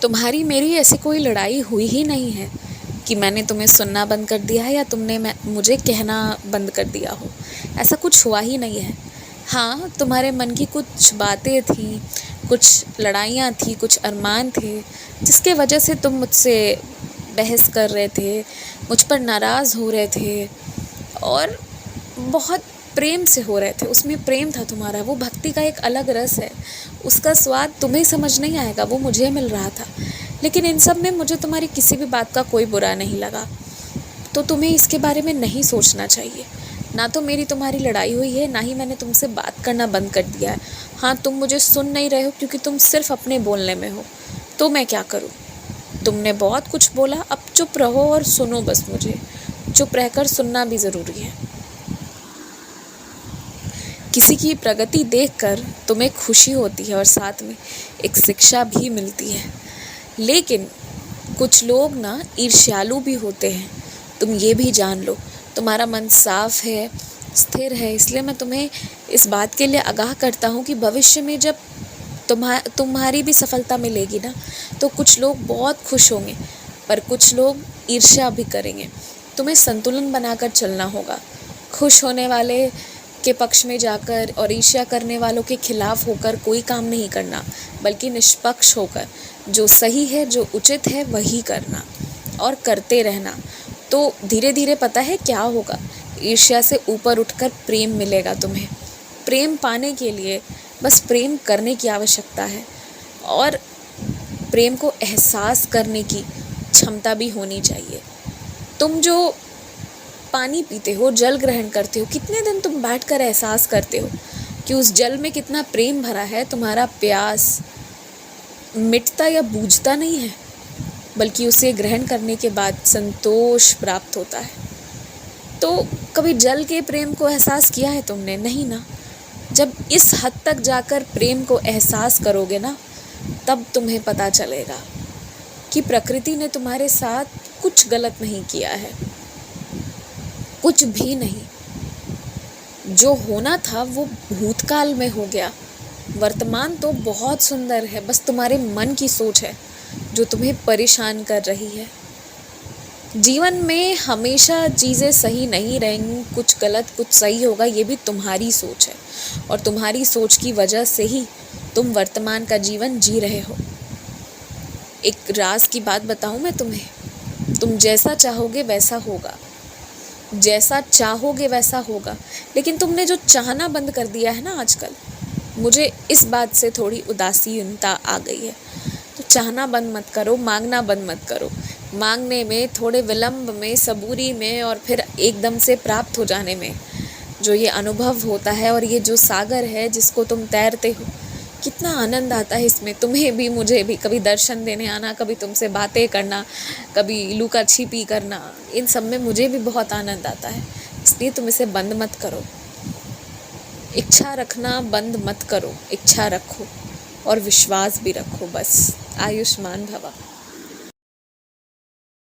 तुम्हारी मेरी ऐसी कोई लड़ाई हुई ही नहीं है कि मैंने तुम्हें सुनना बंद कर दिया है या तुमने मुझे कहना बंद कर दिया हो। ऐसा कुछ हुआ ही नहीं है। हाँ, तुम्हारे मन की कुछ बातें थी, कुछ लड़ाइयाँ थी, कुछ अरमान थे, जिसके वजह से तुम मुझसे बहस कर रहे थे, मुझ पर नाराज़ हो रहे थे और बहुत प्रेम से हो रहे थे। उसमें प्रेम था तुम्हारा, वो भक्ति का एक अलग रस है, उसका स्वाद तुम्हें समझ नहीं आएगा, वो मुझे मिल रहा था। लेकिन इन सब में मुझे तुम्हारी किसी भी बात का कोई बुरा नहीं लगा, तो तुम्हें इसके बारे में नहीं सोचना चाहिए। ना तो मेरी तुम्हारी लड़ाई हुई है, ना ही मैंने तुमसे बात करना बंद कर दिया है। हाँ, तुम मुझे सुन नहीं रहे हो क्योंकि तुम सिर्फ अपने बोलने में हो, तो मैं क्या करूँ। तुमने बहुत कुछ बोला, अब चुप रहो और सुनो बस मुझे। चुप रहकर सुनना भी ज़रूरी है। किसी की प्रगति देखकर तुम्हें खुशी होती है और साथ में एक शिक्षा भी मिलती है, लेकिन कुछ लोग ना ईर्ष्यालु भी होते हैं। तुम ये भी जान लो, तुम्हारा मन साफ है, स्थिर है, इसलिए मैं तुम्हें इस बात के लिए आगाह करता हूँ कि भविष्य में जब तुम्हारी भी सफलता मिलेगी ना, तो कुछ लोग बहुत खुश होंगे, पर कुछ लोग ईर्ष्या भी करेंगे। तुम्हें संतुलन बनाकर चलना होगा। खुश होने वाले के पक्ष में जाकर और ईर्ष्या करने वालों के खिलाफ होकर कोई काम नहीं करना, बल्कि निष्पक्ष होकर जो सही है, जो उचित है, वही करना और करते रहना। तो धीरे धीरे पता है क्या होगा, ईर्ष्या से ऊपर उठकर प्रेम मिलेगा तुम्हें। प्रेम पाने के लिए बस प्रेम करने की आवश्यकता है और प्रेम को एहसास करने की क्षमता भी होनी चाहिए। तुम जो पानी पीते हो, जल ग्रहण करते हो, कितने दिन तुम बैठकर एहसास करते हो कि उस जल में कितना प्रेम भरा है। तुम्हारा प्यास मिटता या बूझता नहीं है, बल्कि उसे ग्रहण करने के बाद संतोष प्राप्त होता है। तो कभी जल के प्रेम को एहसास किया है तुमने? नहीं ना। जब इस हद तक जाकर प्रेम को एहसास करोगे ना, तब तुम्हें पता चलेगा कि प्रकृति ने तुम्हारे साथ कुछ गलत नहीं किया है, कुछ भी नहीं। जो होना था वो भूतकाल में हो गया। वर्तमान तो बहुत सुंदर है, बस तुम्हारे मन की सोच है जो तुम्हें परेशान कर रही है। जीवन में हमेशा चीज़ें सही नहीं रहेंगी, कुछ गलत कुछ सही होगा, ये भी तुम्हारी सोच है और तुम्हारी सोच की वजह से ही तुम वर्तमान का जीवन जी रहे हो। एक राज की बात बताऊं मैं तुम्हें, तुम जैसा चाहोगे वैसा होगा, जैसा चाहोगे वैसा होगा, लेकिन तुमने जो चाहना बंद कर दिया है ना आजकल, मुझे इस बात से थोड़ी उदासीनता आ गई है। तो चाहना बंद मत करो, मांगना बंद मत करो। मांगने में, थोड़े विलंब में, सबूरी में और फिर एकदम से प्राप्त हो जाने में जो ये अनुभव होता है और ये जो सागर है जिसको तुम तैरते हो, कितना आनंद आता है इसमें। तुम्हें भी मुझे भी कभी दर्शन देने आना, कभी तुमसे बातें करना, कभी लुका छिपी करना, इन सब में मुझे भी बहुत आनंद आता है। इसलिए तुम इसे बंद मत करो। इच्छा रखना बंद मत करो, इच्छा रखो और विश्वास भी रखो। बस आयुष्मान भवा।